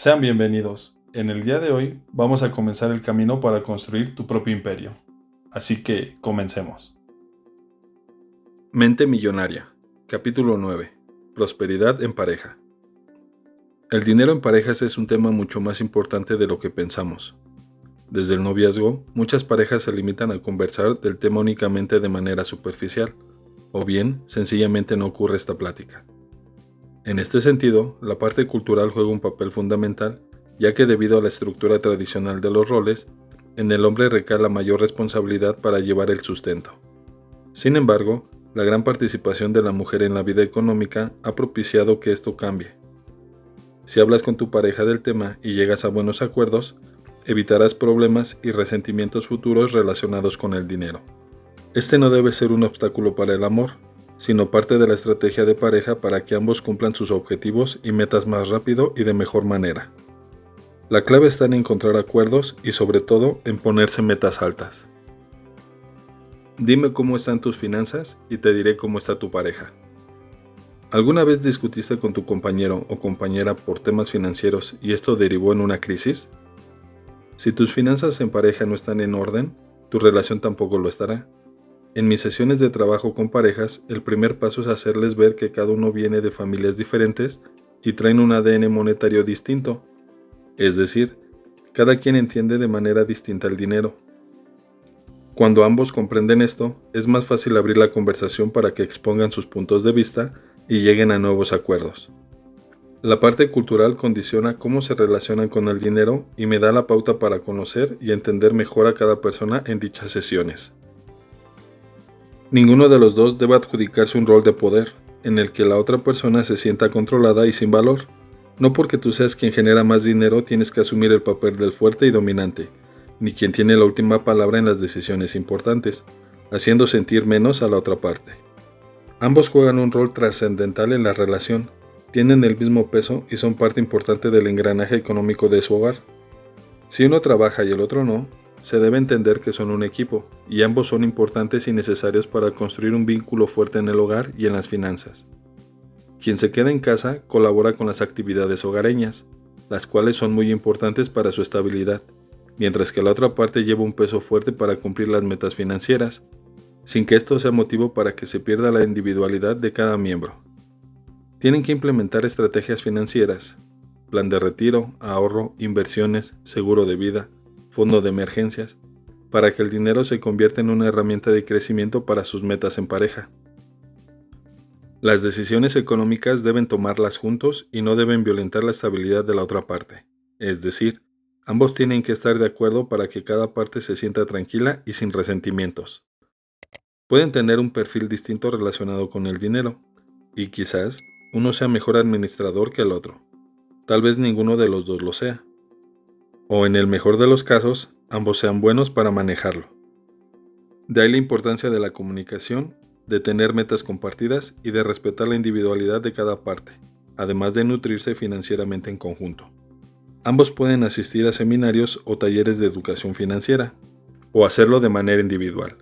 Sean bienvenidos. En el día de hoy vamos a comenzar el camino para construir tu propio imperio. Así que comencemos. Mente millonaria. Capítulo 9. Prosperidad en pareja. El dinero en parejas es un tema mucho más importante de lo que pensamos. Desde el noviazgo, muchas parejas se limitan a conversar del tema únicamente de manera superficial, o bien, sencillamente no ocurre esta plática. En este sentido, la parte cultural juega un papel fundamental, ya que debido a la estructura tradicional de los roles, en el hombre recae la mayor responsabilidad para llevar el sustento. Sin embargo, la gran participación de la mujer en la vida económica ha propiciado que esto cambie. Si hablas con tu pareja del tema y llegas a buenos acuerdos, evitarás problemas y resentimientos futuros relacionados con el dinero. Este no debe ser un obstáculo para el amor, sino parte de la estrategia de pareja para que ambos cumplan sus objetivos y metas más rápido y de mejor manera. La clave está en encontrar acuerdos y sobre todo en ponerse metas altas. Dime cómo están tus finanzas y te diré cómo está tu pareja. ¿Alguna vez discutiste con tu compañero o compañera por temas financieros y esto derivó en una crisis? Si tus finanzas en pareja no están en orden, tu relación tampoco lo estará. En mis sesiones de trabajo con parejas, el primer paso es hacerles ver que cada uno viene de familias diferentes y traen un ADN monetario distinto. Es decir, cada quien entiende de manera distinta el dinero. Cuando ambos comprenden esto, es más fácil abrir la conversación para que expongan sus puntos de vista y lleguen a nuevos acuerdos. La parte cultural condiciona cómo se relacionan con el dinero y me da la pauta para conocer y entender mejor a cada persona en dichas sesiones. Ninguno de los dos debe adjudicarse un rol de poder, en el que la otra persona se sienta controlada y sin valor. No porque tú seas quien genera más dinero tienes que asumir el papel del fuerte y dominante, ni quien tiene la última palabra en las decisiones importantes, haciendo sentir menos a la otra parte. Ambos juegan un rol trascendental en la relación, tienen el mismo peso y son parte importante del engranaje económico de su hogar. Si uno trabaja y el otro no, se debe entender que son un equipo, y ambos son importantes y necesarios para construir un vínculo fuerte en el hogar y en las finanzas. Quien se queda en casa colabora con las actividades hogareñas, las cuales son muy importantes para su estabilidad, mientras que la otra parte lleva un peso fuerte para cumplir las metas financieras, sin que esto sea motivo para que se pierda la individualidad de cada miembro. Tienen que implementar estrategias financieras, plan de retiro, ahorro, inversiones, seguro de vida, fondo de emergencias, para que el dinero se convierta en una herramienta de crecimiento para sus metas en pareja. Las decisiones económicas deben tomarlas juntos y no deben violentar la estabilidad de la otra parte, es decir, ambos tienen que estar de acuerdo para que cada parte se sienta tranquila y sin resentimientos. Pueden tener un perfil distinto relacionado con el dinero, y quizás uno sea mejor administrador que el otro. Tal vez ninguno de los dos lo sea. O en el mejor de los casos, ambos sean buenos para manejarlo. De ahí la importancia de la comunicación, de tener metas compartidas y de respetar la individualidad de cada parte, además de nutrirse financieramente en conjunto. Ambos pueden asistir a seminarios o talleres de educación financiera, o hacerlo de manera individual.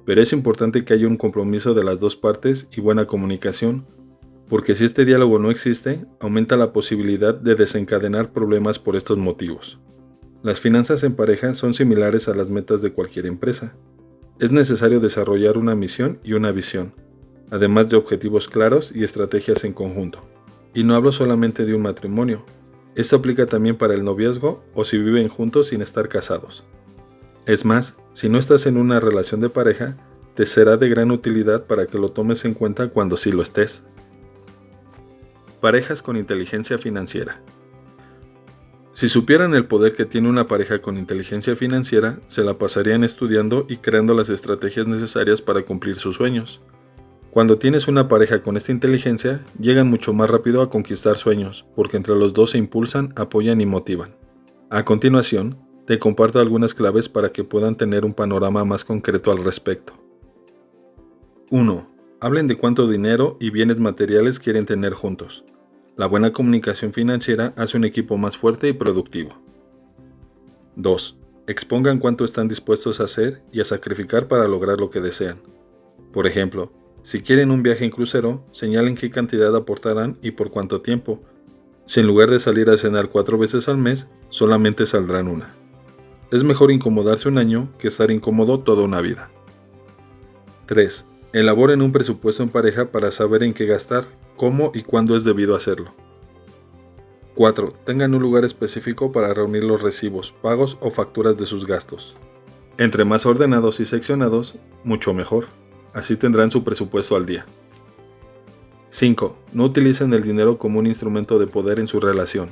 Pero es importante que haya un compromiso de las dos partes y buena comunicación, porque si este diálogo no existe, aumenta la posibilidad de desencadenar problemas por estos motivos. Las finanzas en pareja son similares a las metas de cualquier empresa. Es necesario desarrollar una misión y una visión, además de objetivos claros y estrategias en conjunto. Y no hablo solamente de un matrimonio. Esto aplica también para el noviazgo o si viven juntos sin estar casados. Es más, si no estás en una relación de pareja, te será de gran utilidad para que lo tomes en cuenta cuando sí lo estés. Parejas con inteligencia financiera. Si supieran el poder que tiene una pareja con inteligencia financiera, se la pasarían estudiando y creando las estrategias necesarias para cumplir sus sueños. Cuando tienes una pareja con esta inteligencia, llegan mucho más rápido a conquistar sueños, porque entre los dos se impulsan, apoyan y motivan. A continuación, te comparto algunas claves para que puedan tener un panorama más concreto al respecto. 1. Hablen de cuánto dinero y bienes materiales quieren tener juntos. La buena comunicación financiera hace un equipo más fuerte y productivo. 2. Expongan cuánto están dispuestos a hacer y a sacrificar para lograr lo que desean. Por ejemplo, si quieren un viaje en crucero, señalen qué cantidad aportarán y por cuánto tiempo. Si en lugar de salir a cenar 4 veces al mes, solamente saldrán una. Es mejor incomodarse un año que estar incómodo toda una vida. 3. Elaboren un presupuesto en pareja para saber en qué gastar, cómo y cuándo es debido hacerlo. 4. Tengan un lugar específico para reunir los recibos, pagos o facturas de sus gastos. Entre más ordenados y seccionados, mucho mejor. Así tendrán su presupuesto al día. 5. No utilicen el dinero como un instrumento de poder en su relación.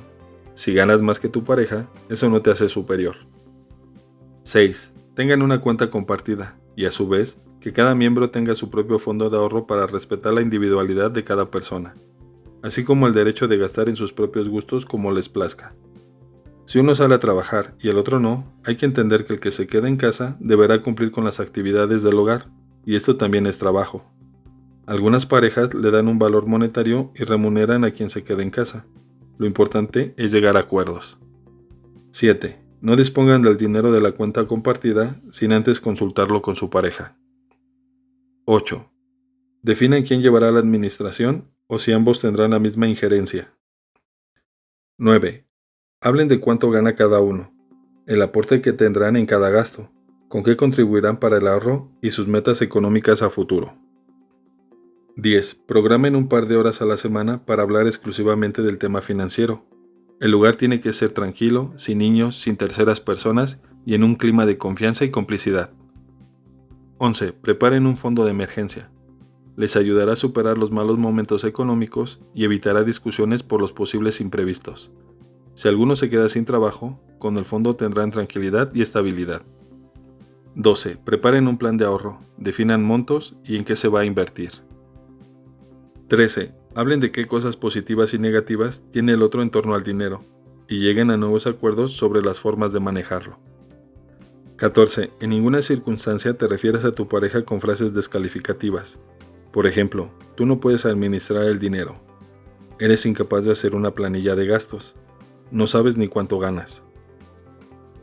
Si ganas más que tu pareja, eso no te hace superior. 6. Tengan una cuenta compartida y a su vez, que cada miembro tenga su propio fondo de ahorro para respetar la individualidad de cada persona, así como el derecho de gastar en sus propios gustos como les plazca. Si uno sale a trabajar y el otro no, hay que entender que el que se queda en casa deberá cumplir con las actividades del hogar, y esto también es trabajo. Algunas parejas le dan un valor monetario y remuneran a quien se queda en casa. Lo importante es llegar a acuerdos. 7. No dispongan del dinero de la cuenta compartida sin antes consultarlo con su pareja. 8. Definan quién llevará la administración o si ambos tendrán la misma injerencia. 9. Hablen de cuánto gana cada uno, el aporte que tendrán en cada gasto, con qué contribuirán para el ahorro y sus metas económicas a futuro. 10. Programen un par de horas a la semana para hablar exclusivamente del tema financiero. El lugar tiene que ser tranquilo, sin niños, sin terceras personas y en un clima de confianza y complicidad. 11. Preparen un fondo de emergencia. Les ayudará a superar los malos momentos económicos y evitará discusiones por los posibles imprevistos. Si alguno se queda sin trabajo, con el fondo tendrán tranquilidad y estabilidad. 12. Preparen un plan de ahorro, definan montos y en qué se va a invertir. 13. Hablen de qué cosas positivas y negativas tiene el otro en torno al dinero y lleguen a nuevos acuerdos sobre las formas de manejarlo. 14. En ninguna circunstancia te refieras a tu pareja con frases descalificativas. Por ejemplo, tú no puedes administrar el dinero. Eres incapaz de hacer una planilla de gastos. No sabes ni cuánto ganas.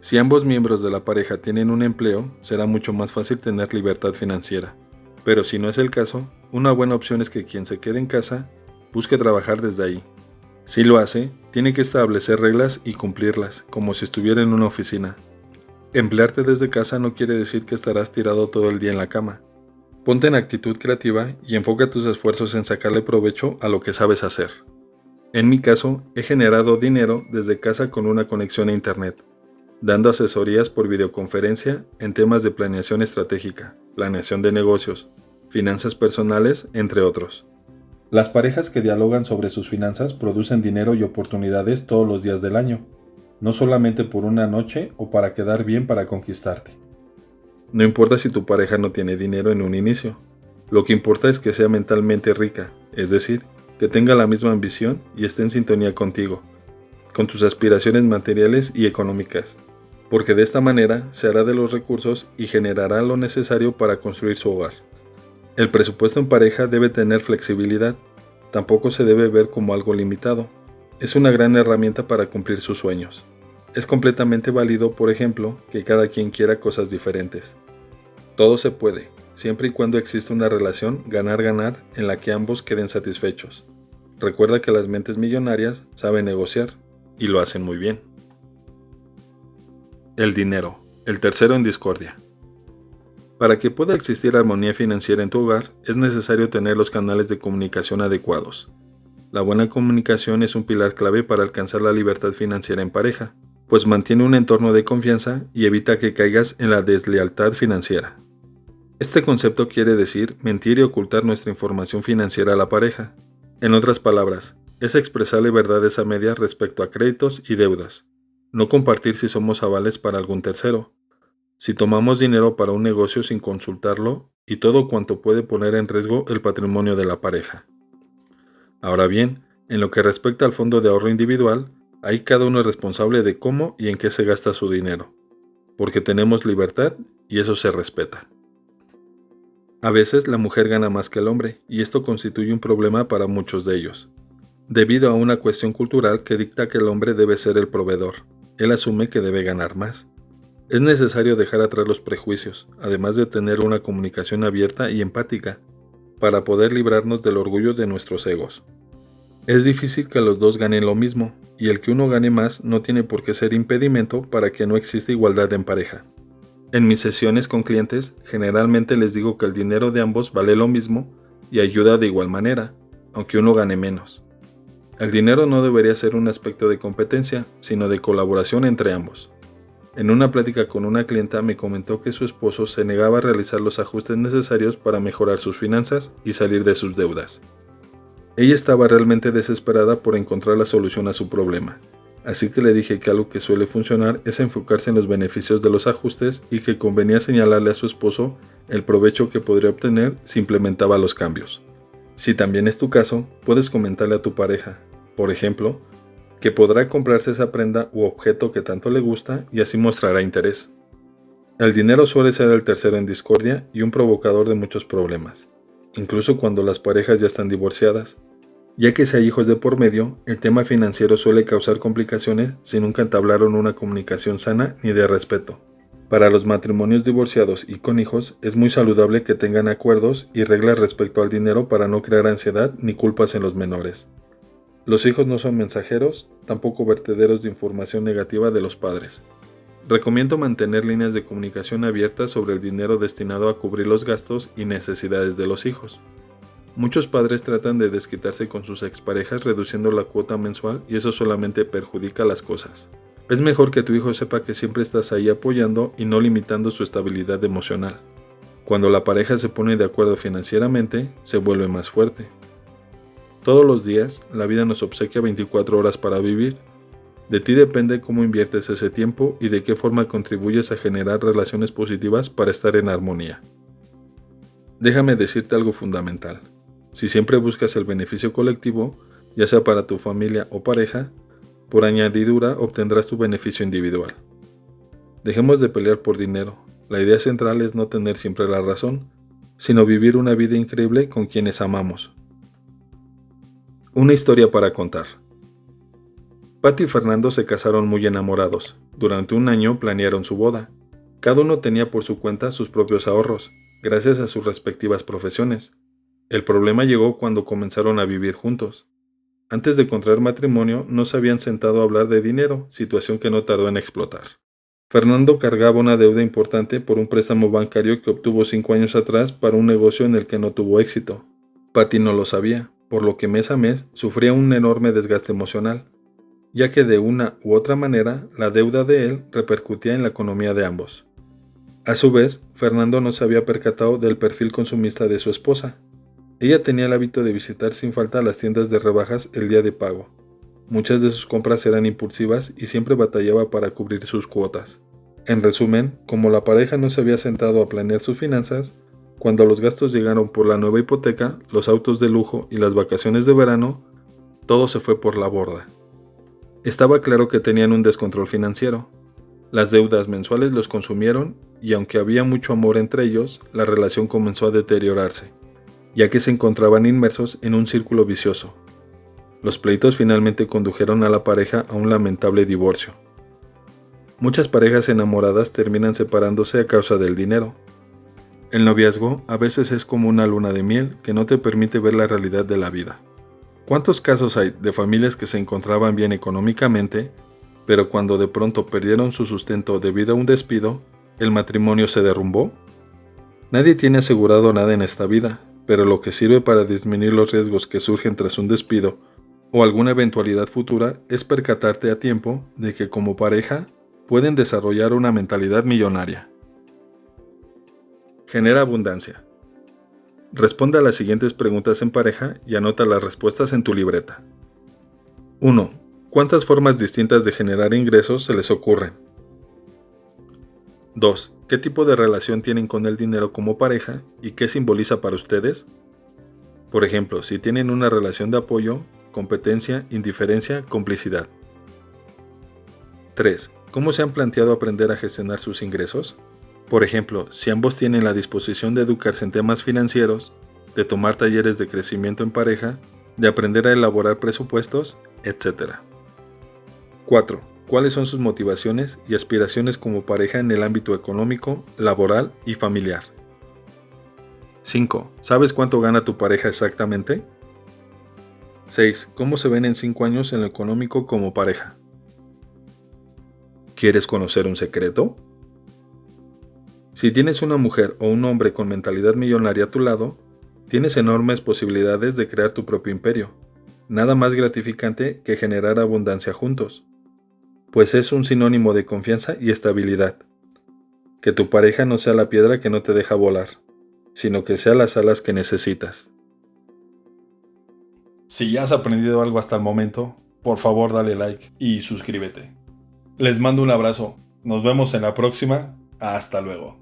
Si ambos miembros de la pareja tienen un empleo, será mucho más fácil tener libertad financiera. Pero si no es el caso, una buena opción es que quien se quede en casa busque trabajar desde ahí. Si lo hace, tiene que establecer reglas y cumplirlas, como si estuviera en una oficina. Emplearte desde casa no quiere decir que estarás tirado todo el día en la cama. Ponte en actitud creativa y enfoca tus esfuerzos en sacarle provecho a lo que sabes hacer. En mi caso, he generado dinero desde casa con una conexión a internet, dando asesorías por videoconferencia en temas de planeación estratégica, planeación de negocios, finanzas personales, entre otros. Las parejas que dialogan sobre sus finanzas producen dinero y oportunidades todos los días del año, no solamente por una noche o para quedar bien para conquistarte. No importa si tu pareja no tiene dinero en un inicio, lo que importa es que sea mentalmente rica, es decir, que tenga la misma ambición y esté en sintonía contigo, con tus aspiraciones materiales y económicas, porque de esta manera se hará de los recursos y generará lo necesario para construir su hogar. El presupuesto en pareja debe tener flexibilidad, tampoco se debe ver como algo limitado. Es una gran herramienta para cumplir sus sueños. Es completamente válido, por ejemplo, que cada quien quiera cosas diferentes. Todo se puede, siempre y cuando exista una relación ganar-ganar en la que ambos queden satisfechos. Recuerda que las mentes millonarias saben negociar, y lo hacen muy bien. El dinero, el tercero en discordia. Para que pueda existir armonía financiera en tu hogar, es necesario tener los canales de comunicación adecuados. La buena comunicación es un pilar clave para alcanzar la libertad financiera en pareja, pues mantiene un entorno de confianza y evita que caigas en la deslealtad financiera. Este concepto quiere decir mentir y ocultar nuestra información financiera a la pareja. En otras palabras, es expresarle verdades a medias respecto a créditos y deudas, no compartir si somos avales para algún tercero, si tomamos dinero para un negocio sin consultarlo y todo cuanto puede poner en riesgo el patrimonio de la pareja. Ahora bien, en lo que respecta al fondo de ahorro individual, ahí cada uno es responsable de cómo y en qué se gasta su dinero, porque tenemos libertad y eso se respeta. A veces la mujer gana más que el hombre y esto constituye un problema para muchos de ellos, debido a una cuestión cultural que dicta que el hombre debe ser el proveedor. Él asume que debe ganar más. Es necesario dejar atrás los prejuicios, además de tener una comunicación abierta y empática, para poder librarnos del orgullo de nuestros egos. Es difícil que los dos ganen lo mismo, y el que uno gane más no tiene por qué ser impedimento para que no exista igualdad en pareja. En mis sesiones con clientes, generalmente les digo que el dinero de ambos vale lo mismo y ayuda de igual manera, aunque uno gane menos. El dinero no debería ser un aspecto de competencia, sino de colaboración entre ambos. En una plática con una clienta me comentó que su esposo se negaba a realizar los ajustes necesarios para mejorar sus finanzas y salir de sus deudas. Ella estaba realmente desesperada por encontrar la solución a su problema, así que le dije que algo que suele funcionar es enfocarse en los beneficios de los ajustes y que convenía señalarle a su esposo el provecho que podría obtener si implementaba los cambios. Si también es tu caso, puedes comentarle a tu pareja, por ejemplo, que podrá comprarse esa prenda u objeto que tanto le gusta y así mostrará interés. El dinero suele ser el tercero en discordia y un provocador de muchos problemas, incluso cuando las parejas ya están divorciadas. Ya que si hay hijos de por medio, el tema financiero suele causar complicaciones si nunca entablaron una comunicación sana ni de respeto. Para los matrimonios divorciados y con hijos, es muy saludable que tengan acuerdos y reglas respecto al dinero para no crear ansiedad ni culpas en los menores. Los hijos no son mensajeros, tampoco vertederos de información negativa de los padres. Recomiendo mantener líneas de comunicación abiertas sobre el dinero destinado a cubrir los gastos y necesidades de los hijos. Muchos padres tratan de desquitarse con sus exparejas reduciendo la cuota mensual y eso solamente perjudica las cosas. Es mejor que tu hijo sepa que siempre estás ahí apoyando y no limitando su estabilidad emocional. Cuando la pareja se pone de acuerdo financieramente, se vuelve más fuerte. Todos los días, la vida nos obsequia 24 horas para vivir. De ti depende cómo inviertes ese tiempo y de qué forma contribuyes a generar relaciones positivas para estar en armonía. Déjame decirte algo fundamental. Si siempre buscas el beneficio colectivo, ya sea para tu familia o pareja, por añadidura obtendrás tu beneficio individual. Dejemos de pelear por dinero. La idea central es no tener siempre la razón, sino vivir una vida increíble con quienes amamos. Una historia para contar. Pat y Fernando se casaron muy enamorados. Durante un año planearon su boda. Cada uno tenía por su cuenta sus propios ahorros, gracias a sus respectivas profesiones. El problema llegó cuando comenzaron a vivir juntos. Antes de contraer matrimonio, no se habían sentado a hablar de dinero, situación que no tardó en explotar. Fernando cargaba una deuda importante por un préstamo bancario que obtuvo 5 años atrás para un negocio en el que no tuvo éxito. Patty no lo sabía, por lo que mes a mes sufría un enorme desgaste emocional, ya que de una u otra manera la deuda de él repercutía en la economía de ambos. A su vez, Fernando no se había percatado del perfil consumista de su esposa. Ella tenía el hábito de visitar sin falta las tiendas de rebajas el día de pago. Muchas de sus compras eran impulsivas y siempre batallaba para cubrir sus cuotas. En resumen, como la pareja no se había sentado a planear sus finanzas, cuando los gastos llegaron por la nueva hipoteca, los autos de lujo y las vacaciones de verano, todo se fue por la borda. Estaba claro que tenían un descontrol financiero. Las deudas mensuales los consumieron y aunque había mucho amor entre ellos, la relación comenzó a deteriorarse, ya que se encontraban inmersos en un círculo vicioso. Los pleitos finalmente condujeron a la pareja a un lamentable divorcio. Muchas parejas enamoradas terminan separándose a causa del dinero. El noviazgo a veces es como una luna de miel que no te permite ver la realidad de la vida. ¿Cuántos casos hay de familias que se encontraban bien económicamente, pero cuando de pronto perdieron su sustento debido a un despido, el matrimonio se derrumbó? Nadie tiene asegurado nada en esta vida, pero lo que sirve para disminuir los riesgos que surgen tras un despido o alguna eventualidad futura es percatarte a tiempo de que como pareja pueden desarrollar una mentalidad millonaria. Genera abundancia. Responde a las siguientes preguntas en pareja y anota las respuestas en tu libreta. 1. ¿Cuántas formas distintas de generar ingresos se les ocurren? 2. ¿Qué tipo de relación tienen con el dinero como pareja y qué simboliza para ustedes? Por ejemplo, si tienen una relación de apoyo, competencia, indiferencia, complicidad. 3. ¿Cómo se han planteado aprender a gestionar sus ingresos? Por ejemplo, si ambos tienen la disposición de educarse en temas financieros, de tomar talleres de crecimiento en pareja, de aprender a elaborar presupuestos, etc. 4. ¿Cuáles son sus motivaciones y aspiraciones como pareja en el ámbito económico, laboral y familiar? 5. ¿Sabes cuánto gana tu pareja exactamente? 6. ¿Cómo se ven en 5 años en lo económico como pareja? ¿Quieres conocer un secreto? Si tienes una mujer o un hombre con mentalidad millonaria a tu lado, tienes enormes posibilidades de crear tu propio imperio. Nada más gratificante que generar abundancia juntos, pues es un sinónimo de confianza y estabilidad. Que tu pareja no sea la piedra que no te deja volar, sino que sea las alas que necesitas. Si ya has aprendido algo hasta el momento, por favor dale like y suscríbete. Les mando un abrazo. Nos vemos en la próxima. Hasta luego.